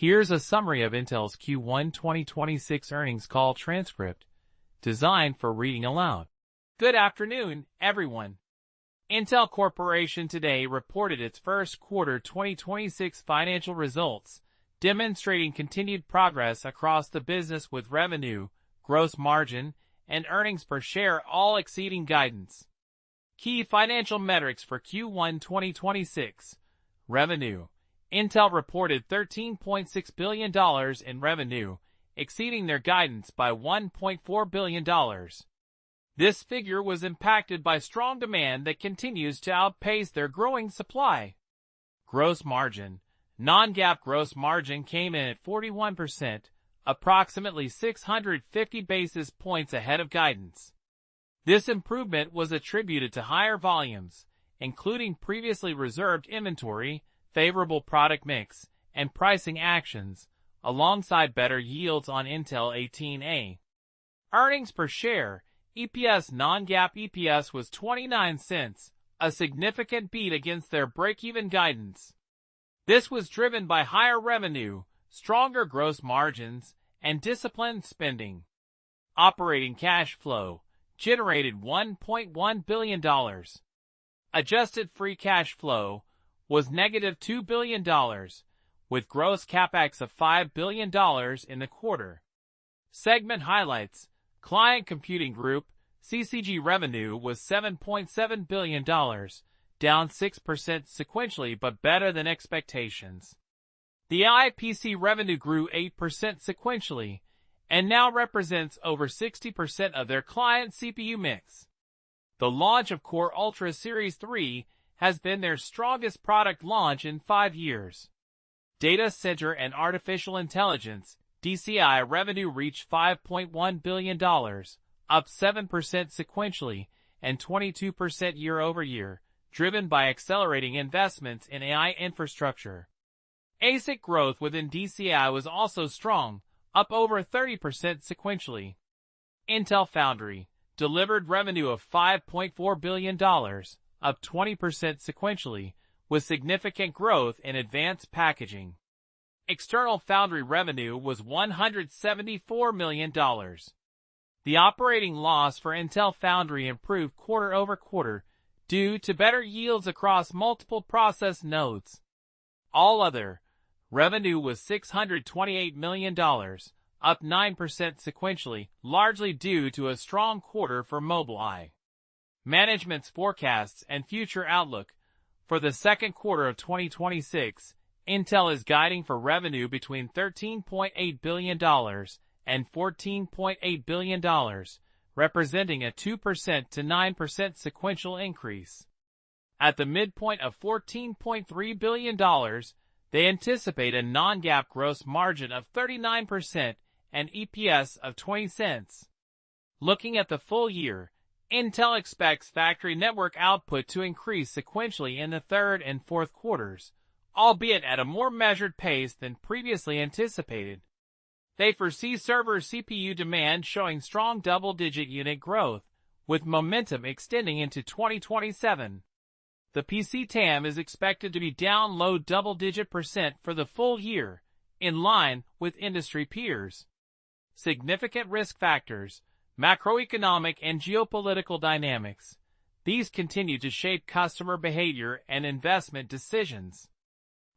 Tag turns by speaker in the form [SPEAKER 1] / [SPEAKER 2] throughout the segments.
[SPEAKER 1] Here's a summary of Intel's Q1 2026 earnings call transcript, designed for reading aloud. Good afternoon, everyone. Intel Corporation today reported its first quarter 2026 financial results, demonstrating continued progress across the business with revenue, gross margin, and earnings per share all exceeding guidance. Key financial metrics for Q1 2026. Revenue. Intel reported $13.6 billion in revenue, exceeding their guidance by $1.4 billion. This figure was impacted by strong demand that continues to outpace their growing supply. Gross margin. Non-GAAP gross margin came in at 41%, approximately 650 basis points ahead of guidance. This improvement was attributed to higher volumes, including previously reserved inventory, favorable product mix, and pricing actions, alongside better yields on Intel 18A. Earnings per share, EPS. Non-GAAP EPS was 29 cents, a significant beat against their break-even guidance. This was driven by higher revenue, stronger gross margins, and disciplined spending. Operating cash flow generated $1.1 billion. Adjusted free cash flow was negative $2 billion, with gross capex of $5 billion in the quarter. Segment highlights. Client Computing Group, CCG revenue was $7.7 billion, down 6% sequentially but better than expectations. The AI PC revenue grew 8% sequentially, and now represents over 60% of their client CPU mix. The launch of Core Ultra Series 3 has been their strongest product launch in 5 years. Data Center and Artificial Intelligence, DCI revenue reached $5.1 billion, up 7% sequentially and 22% year-over-year, driven by accelerating investments in AI infrastructure. ASIC growth within DCI was also strong, up over 30% sequentially. Intel Foundry delivered revenue of $5.4 billion, up 20% sequentially, with significant growth in advanced packaging. External foundry revenue was $174 million. The operating loss for Intel Foundry improved quarter-over-quarter due to better yields across multiple process nodes. All other revenue was $628 million, up 9% sequentially, largely due to a strong quarter for Mobileye. Management's forecasts and future outlook. For the second quarter of 2026, Intel is guiding for revenue between $13.8 billion and $14.8 billion, representing a 2% to 9% sequential increase. At the midpoint of $14.3 billion, they anticipate a non-GAAP gross margin of 39% and EPS of 20 cents. Looking at the full year, Intel expects factory network output to increase sequentially in the third and fourth quarters, albeit at a more measured pace than previously anticipated. They foresee server CPU demand showing strong double-digit unit growth, with momentum extending into 2027. The PC TAM is expected to be down low double-digit % for the full year, in line with industry peers. Significant risk factors. Macroeconomic and geopolitical dynamics. These continue to shape customer behavior and investment decisions.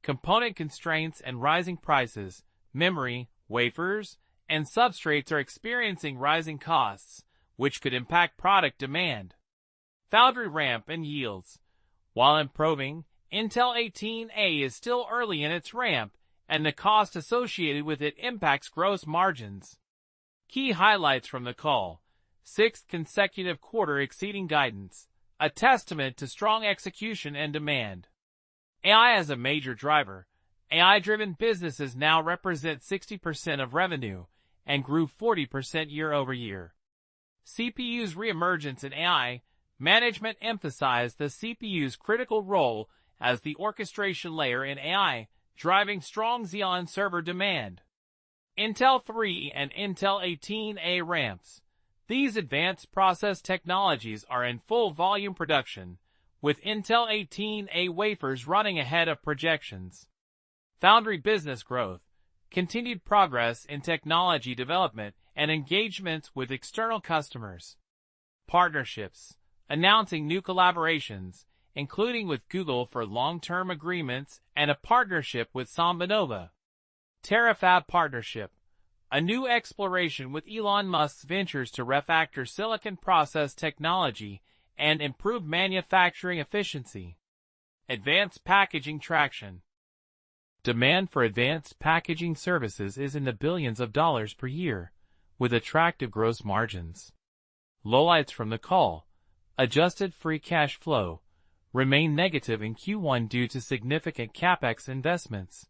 [SPEAKER 1] Component constraints and rising prices. Memory, wafers, and substrates are experiencing rising costs, which could impact product demand. Foundry ramp and yields. While improving, Intel 18A is still early in its ramp, and the cost associated with it impacts gross margins. Key highlights from the call. 6th consecutive quarter exceeding guidance, a testament to strong execution and demand. AI as a major driver. AI-driven businesses now represent 60% of revenue and grew 40% year-over-year. CPU's reemergence in AI. Management emphasized the CPU's critical role as the orchestration layer in AI, driving strong Xeon server demand. Intel 3 and Intel 18A ramps. These advanced process technologies are in full volume production, with Intel 18A wafers running ahead of projections. Foundry business growth. continued progress in technology development and engagements with external customers. Partnerships, announcing new collaborations, including with Google for long-term agreements and a partnership with SambaNova. Terafab Partnership, a new exploration with Elon Musk's ventures to refactor silicon process technology and improve manufacturing efficiency. Advanced packaging traction. Demand for advanced packaging services is in the billions of dollars per year, with attractive gross margins. Lowlights from the call. Adjusted free cash flow remain negative in Q1 due to significant CapEx investments.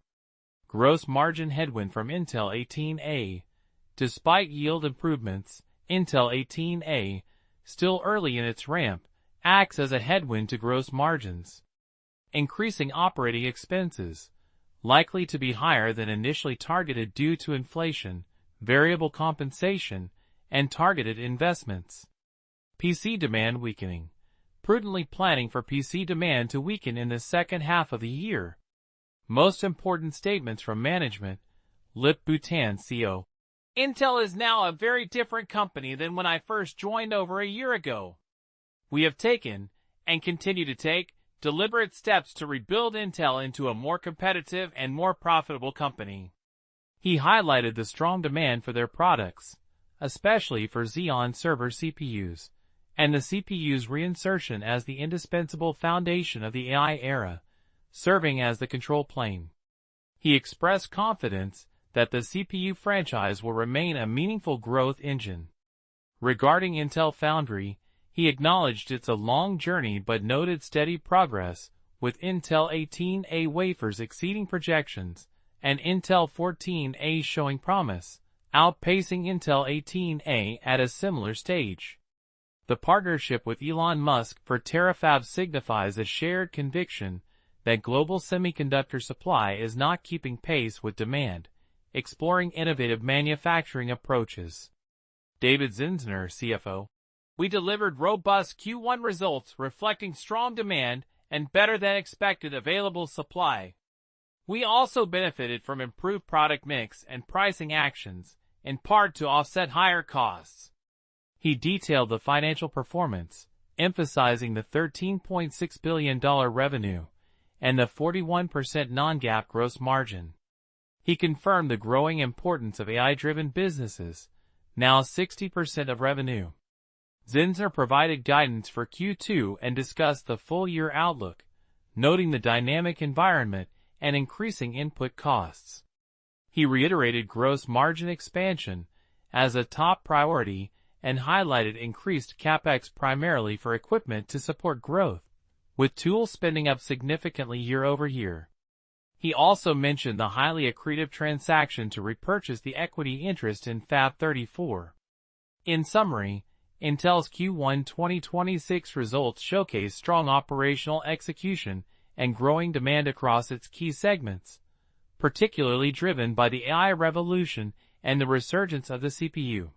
[SPEAKER 1] Gross margin headwind from Intel 18A. Despite yield improvements, Intel 18A, still early in its ramp, acts as a headwind to gross margins. Increasing operating expenses, likely to be higher than initially targeted due to inflation, variable compensation, and targeted investments. PC demand weakening. Prudently planning for PC demand to weaken in the second half of the year. Most important statements from management. Lip Bhutan CO. Intel is now a very different company than when I first joined over a year ago. We have taken, and continue to take, deliberate steps to rebuild Intel into a more competitive and more profitable company. He highlighted the strong demand for their products, especially for Xeon server CPUs, and the CPU's reinsertion as the indispensable foundation of the AI era, serving as the control plane. He expressed confidence that the CPU franchise will remain a meaningful growth engine. Regarding Intel Foundry, he acknowledged it's a long journey but noted steady progress, with Intel 18A wafers exceeding projections and Intel 14A showing promise, outpacing Intel 18A at a similar stage. The partnership with Elon Musk for Terafab signifies a shared conviction that global semiconductor supply is not keeping pace with demand, exploring innovative manufacturing approaches. David Zinsner, CFO. We delivered robust Q1 results reflecting strong demand and better than expected available supply. We also benefited from improved product mix and pricing actions, in part to offset higher costs. He detailed the financial performance, emphasizing the $13.6 billion revenue and the 41% non-GAAP gross margin. He confirmed the growing importance of AI-driven businesses, now 60% of revenue. Zinsner provided guidance for Q2 and discussed the full-year outlook, noting the dynamic environment and increasing input costs. He reiterated gross margin expansion as a top priority and highlighted increased CapEx primarily for equipment to support growth, with tool spending up significantly year-over-year. He also mentioned the highly accretive transaction to repurchase the equity interest in Fab 34. In summary, Intel's Q1 2026 results showcase strong operational execution and growing demand across its key segments, particularly driven by the AI revolution and the resurgence of the CPU.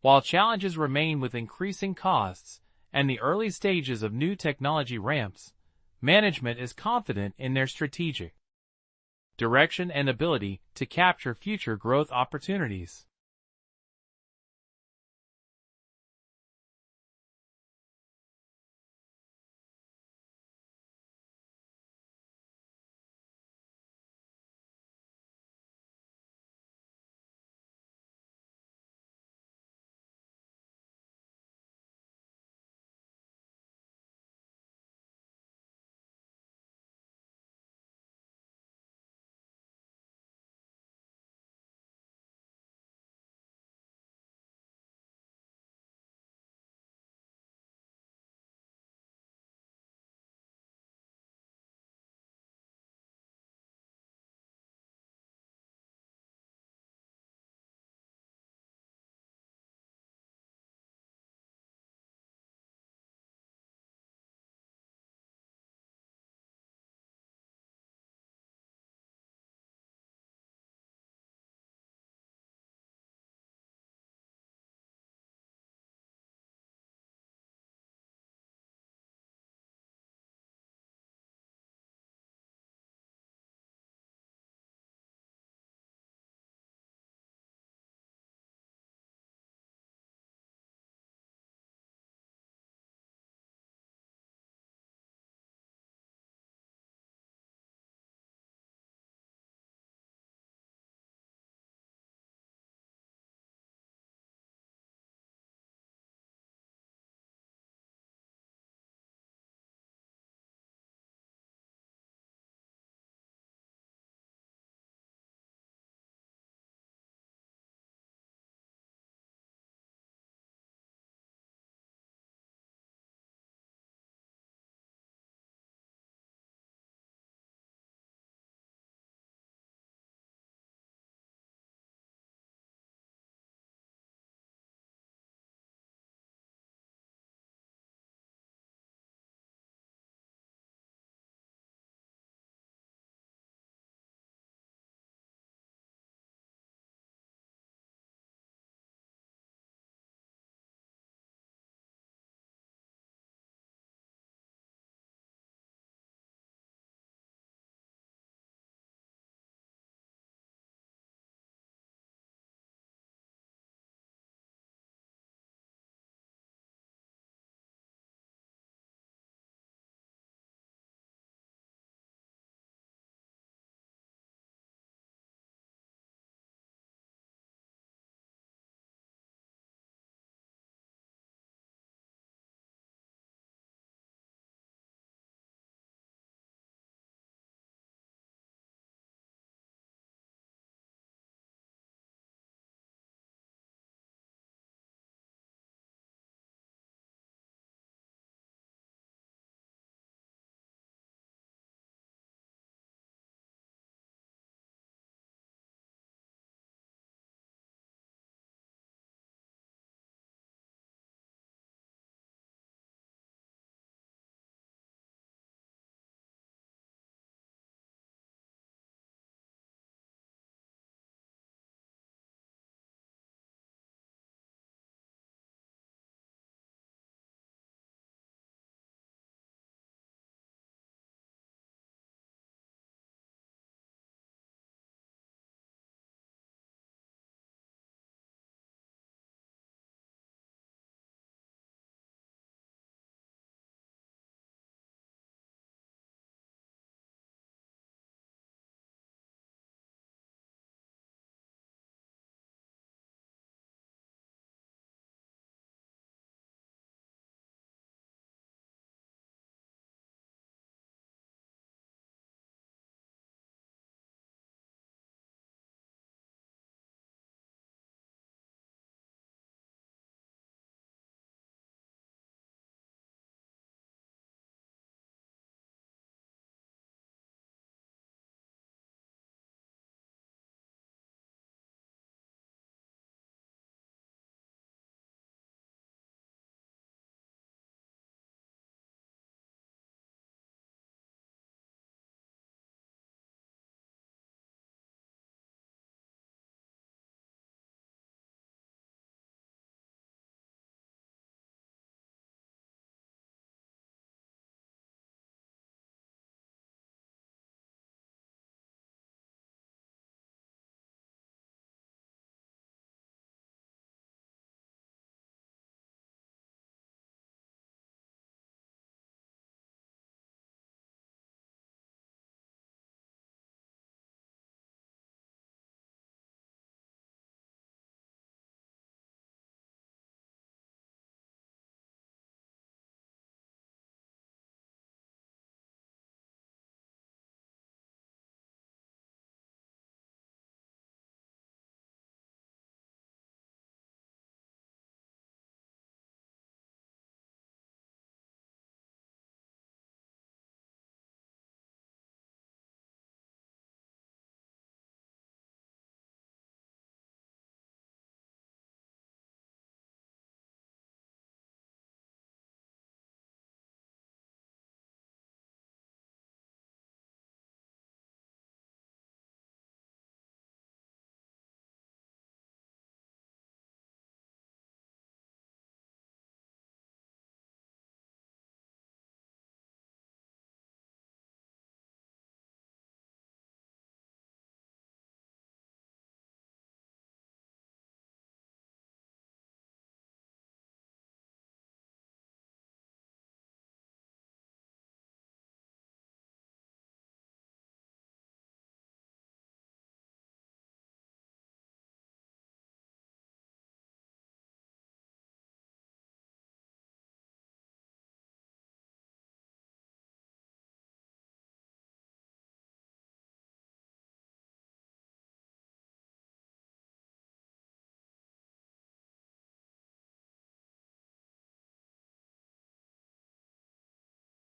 [SPEAKER 1] While challenges remain with increasing costs and the early stages of new technology ramps, management is confident in their strategic direction and ability to capture future growth opportunities.